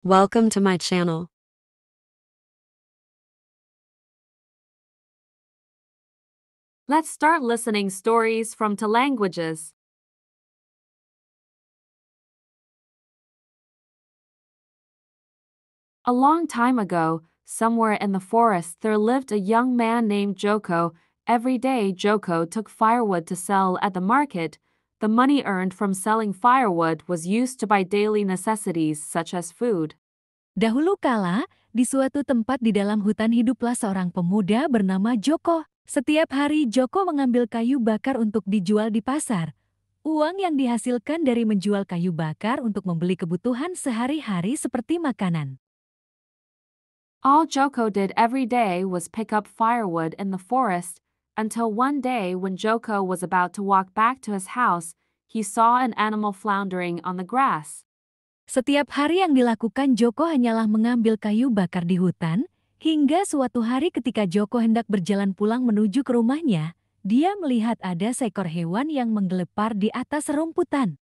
Welcome to my channel. Let's start listening stories from two languages. A long time ago, somewhere in the forest, there lived a young man named Joko. Every day, Joko took firewood to sell at the market. The money earned from selling firewood was used to buy daily necessities such as food. Dahulu kala, di suatu tempat di dalam hutan hiduplah seorang pemuda bernama Joko. Setiap hari Joko mengambil kayu bakar untuk dijual di pasar. Uang yang dihasilkan dari menjual kayu bakar untuk membeli kebutuhan sehari-hari seperti makanan. All Joko did every day was pick up firewood in the forest, until one day when Joko was about to walk back to his house, he saw an animal floundering on the grass. Setiap hari yang dilakukan Joko hanyalah mengambil kayu bakar di hutan, hingga suatu hari ketika Joko hendak berjalan pulang menuju ke rumahnya, dia melihat ada seekor hewan yang menggelepar di atas rumputan.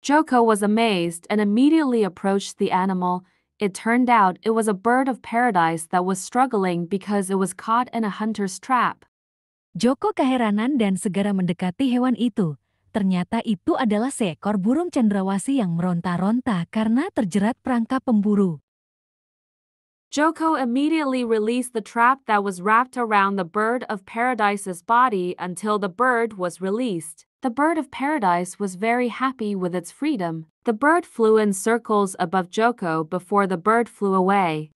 Joko was amazed and immediately approached the animal. It turned out it was a bird of paradise that was struggling because it was caught in a hunter's trap. Joko keheranan dan segera mendekati hewan itu. Ternyata itu adalah seekor burung cendrawasih yang meronta-ronta karena terjerat perangkap pemburu. Joko immediately released the trap that was wrapped around the bird of paradise's body until the bird was released. The bird of paradise was very happy with its freedom. The bird flew in circles above Joko before the bird flew away.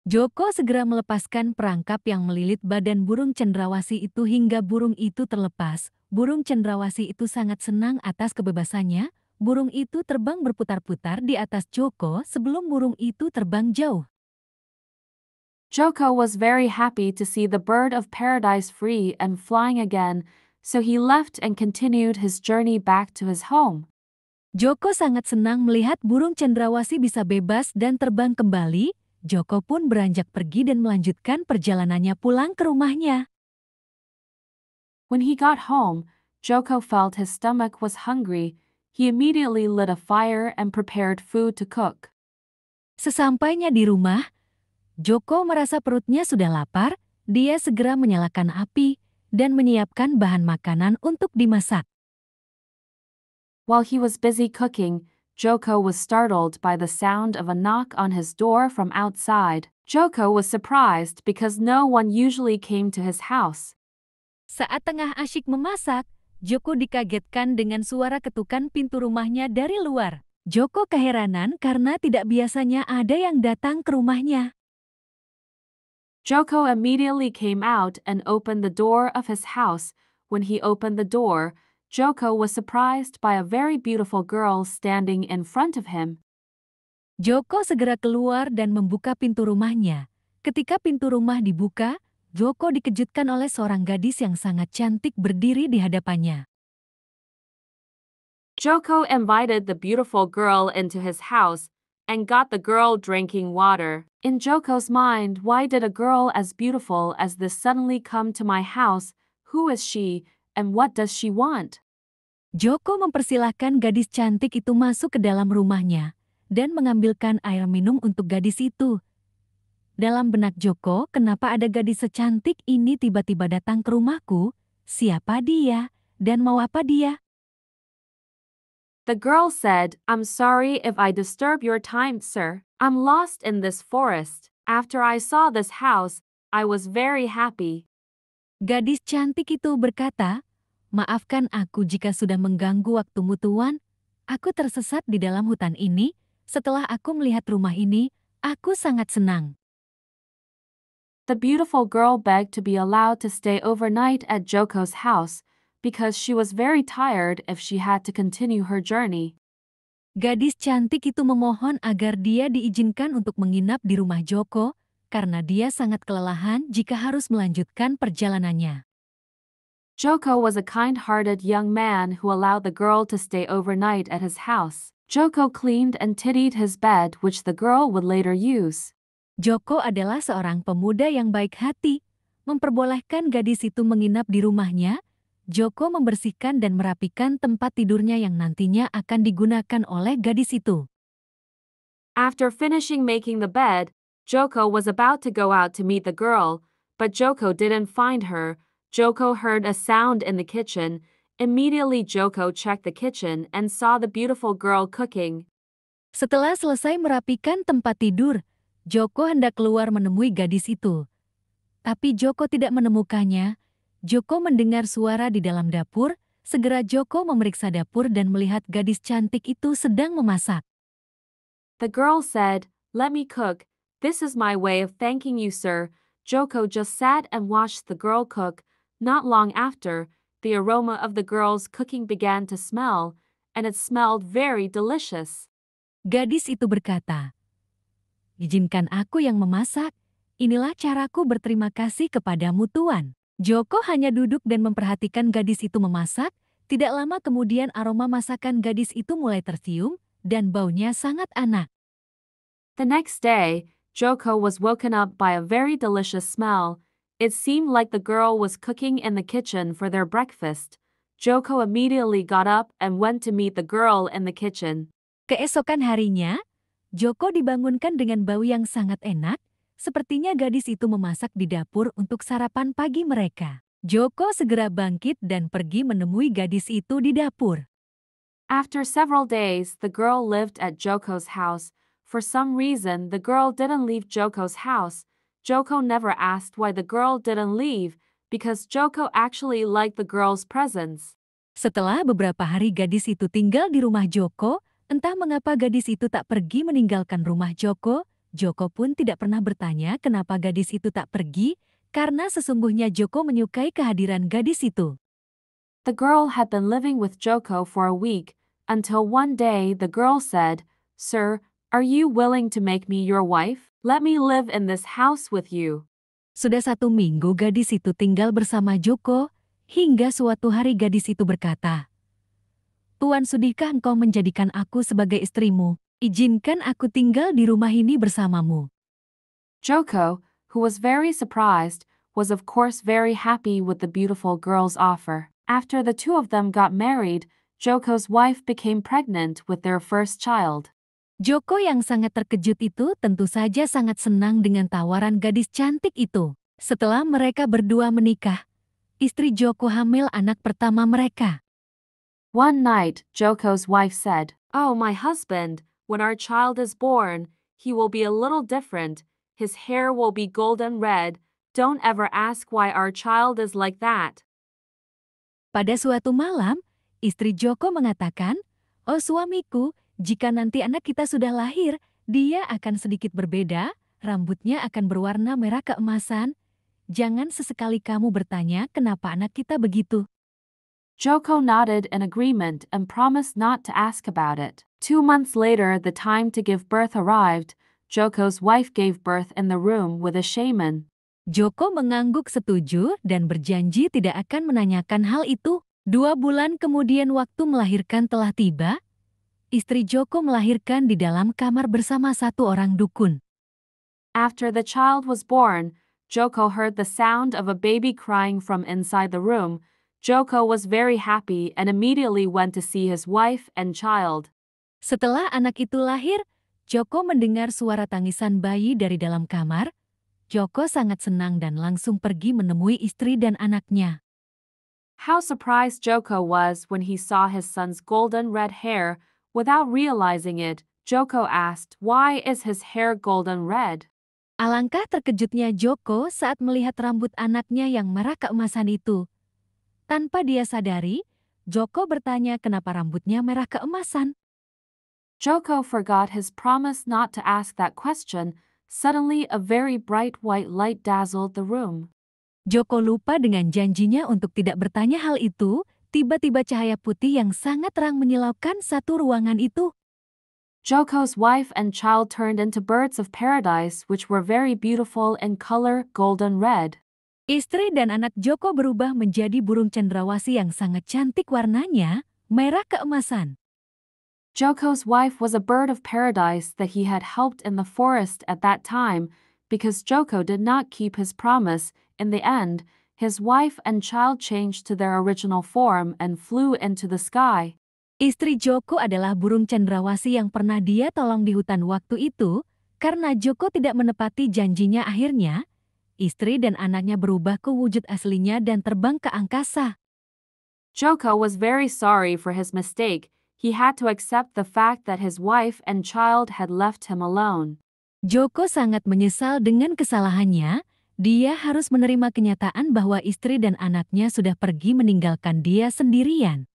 Joko segera melepaskan perangkap yang melilit badan burung cendrawasih itu hingga burung itu terlepas. Burung cendrawasih itu sangat senang atas kebebasannya. Burung itu terbang berputar-putar di atas Joko sebelum burung itu terbang jauh. Joko was very happy to see the bird of paradise free and flying again, so he left and continued his journey back to his home. Joko sangat senang melihat burung cendrawasih bisa bebas dan terbang kembali. Joko pun beranjak pergi dan melanjutkan perjalanannya pulang ke rumahnya. When he got home, Joko felt his stomach was hungry. He immediately lit a fire and prepared food to cook. Sesampainya di rumah, Joko merasa perutnya sudah lapar. Dia segera menyalakan api dan menyiapkan bahan makanan untuk dimasak. While he was busy cooking, Joko was startled by the sound of a knock on his door from outside. Joko was surprised because no one usually came to his house. Saat tengah asyik memasak, Joko dikagetkan dengan suara ketukan pintu rumahnya dari luar. Joko keheranan karena tidak biasanya ada yang datang ke rumahnya. Joko immediately came out and opened the door of his house. When he opened the door, Joko was surprised by a very beautiful girl standing in front of him. Joko segera keluar dan membuka pintu rumahnya. Ketika pintu rumah dibuka, Joko dikejutkan oleh seorang gadis yang sangat cantik berdiri di hadapannya. Joko invited the beautiful girl into his house and got the girl drinking water. In Joko's mind, why did a girl as beautiful as this suddenly come to my house? Who is she, and what does she want? Joko mempersilahkan gadis cantik itu masuk ke dalam rumahnya dan mengambilkan air minum untuk gadis itu. Dalam benak Joko, kenapa ada gadis secantik ini tiba-tiba datang ke rumahku? Siapa dia? Dan mau apa dia? The girl said, "I'm sorry if I disturb your time, sir. I'm lost in this forest. After I saw this house, I was very happy." Gadis cantik itu berkata, "Maafkan aku jika sudah mengganggu waktumu tuan. Aku tersesat di dalam hutan ini. Setelah aku melihat rumah ini, aku sangat senang." The beautiful girl begged to be allowed to stay overnight at Joko's house because she was very tired if she had to continue her journey. Gadis cantik itu memohon agar dia diizinkan untuk menginap di rumah Joko karena dia sangat kelelahan jika harus melanjutkan perjalanannya. Joko was a kind-hearted young man who allowed the girl to stay overnight at his house. Joko cleaned and tidied his bed, which the girl would later use. Joko adalah seorang pemuda yang baik hati, memperbolehkan gadis itu menginap di rumahnya. Joko membersihkan dan merapikan tempat tidurnya yang nantinya akan digunakan oleh gadis itu. After finishing making the bed, Joko was about to go out to meet the girl, but Joko didn't find her. Joko heard a sound in the kitchen. Immediately Joko checked the kitchen and saw the beautiful girl cooking. Setelah selesai merapikan tempat tidur, Joko hendak keluar menemui gadis itu. Tapi Joko tidak menemukannya. Joko mendengar suara di dalam dapur. Segera Joko memeriksa dapur dan melihat gadis cantik itu sedang memasak. The girl said, "Let me cook. This is my way of thanking you, sir." Joko just sat and watched the girl cook. Not long after, the aroma of the girl's cooking began to smell, and it smelled very delicious. Gadis itu berkata, "Izinkan aku yang memasak. Inilah caraku berterima kasih kepadamu, Tuan." Joko hanya duduk dan memperhatikan gadis itu memasak. Tidak lama kemudian aroma masakan gadis itu mulai tercium dan baunya sangat enak. The next day, Joko was woken up by a very delicious smell. It seemed like the girl was cooking in the kitchen for their breakfast. Joko immediately got up and went to meet the girl in the kitchen. Keesokan harinya, Joko dibangunkan dengan bau yang sangat enak. Sepertinya gadis itu memasak di dapur untuk sarapan pagi mereka. Joko segera bangkit dan pergi menemui gadis itu di dapur. After several days, the girl lived at Joko's house. For some reason, the girl didn't leave Joko's house. Joko never asked why the girl didn't leave, because Joko actually liked the girl's presence. Setelah beberapa hari gadis itu tinggal di rumah Joko, entah mengapa gadis itu tak pergi meninggalkan rumah Joko. Joko pun tidak pernah bertanya kenapa gadis itu tak pergi, karena sesungguhnya Joko menyukai kehadiran gadis itu. The girl had been living with Joko for a week, until one day the girl said, "Sir, are you willing to make me your wife? Let me live in this house with you." Sudah 1 minggu gadis itu tinggal bersama Joko, hingga suatu hari gadis itu berkata, "Tuan, sudihkah engkau menjadikan aku sebagai istrimu? Izinkan aku tinggal di rumah ini bersamamu." Joko, who was very surprised, was of course very happy with the beautiful girl's offer. After the two of them got married, Joko's wife became pregnant with their first child. Joko yang sangat terkejut itu tentu saja sangat senang dengan tawaran gadis cantik itu. Setelah mereka berdua menikah, istri Joko hamil anak pertama mereka. One night, Joko's wife said, "Oh, my husband, when our child is born, he will be a little different. His hair will be golden red. Don't ever ask why our child is like that." Pada suatu malam, istri Joko mengatakan, "Oh suamiku, jika nanti anak kita sudah lahir, dia akan sedikit berbeda, rambutnya akan berwarna merah keemasan. Jangan sesekali kamu bertanya kenapa anak kita begitu." Joko nodded in agreement and promised not to ask about it. 2 months later, the time to give birth arrived. Joko's wife gave birth in the room with a shaman. Joko mengangguk setuju dan berjanji tidak akan menanyakan hal itu. 2 bulan kemudian waktu melahirkan telah tiba. Istri Joko melahirkan di dalam kamar bersama satu orang dukun. After the child was born, Joko heard the sound of a baby crying from inside the room. Joko was very happy and immediately went to see his wife and child. Setelah anak itu lahir, Joko mendengar suara tangisan bayi dari dalam kamar. Joko sangat senang dan langsung pergi menemui istri dan anaknya. How surprised Joko was when he saw his son's golden red hair. Without realizing it, Joko asked, "Why is his hair golden red?" Alangkah terkejutnya Joko saat melihat rambut anaknya yang merah keemasan itu. Tanpa dia sadari, Joko bertanya kenapa rambutnya merah keemasan. Joko forgot his promise not to ask that question. Suddenly, a very bright white light dazzled the room. Joko lupa dengan janjinya untuk tidak bertanya hal itu. Tiba-tiba cahaya putih yang sangat terang menyilaukan satu ruangan itu. Joko's wife and child turned into birds of paradise, which were very beautiful in color, golden red. Istri dan anak Joko berubah menjadi burung cendrawasih yang sangat cantik warnanya, merah keemasan. Joko's wife was a bird of paradise that he had helped in the forest at that time. Because Joko did not keep his promise, in the end, his wife and child changed to their original form and flew into the sky. Istri Joko adalah burung cendrawasih yang pernah dia tolong di hutan waktu itu. Karena Joko tidak menepati janjinya akhirnya, istri dan anaknya berubah ke wujud aslinya dan terbang ke angkasa. Joko was very sorry for his mistake. He had to accept the fact that his wife and child had left him alone. Joko sangat menyesal dengan kesalahannya. Dia harus menerima kenyataan bahwa istri dan anaknya sudah pergi meninggalkan dia sendirian.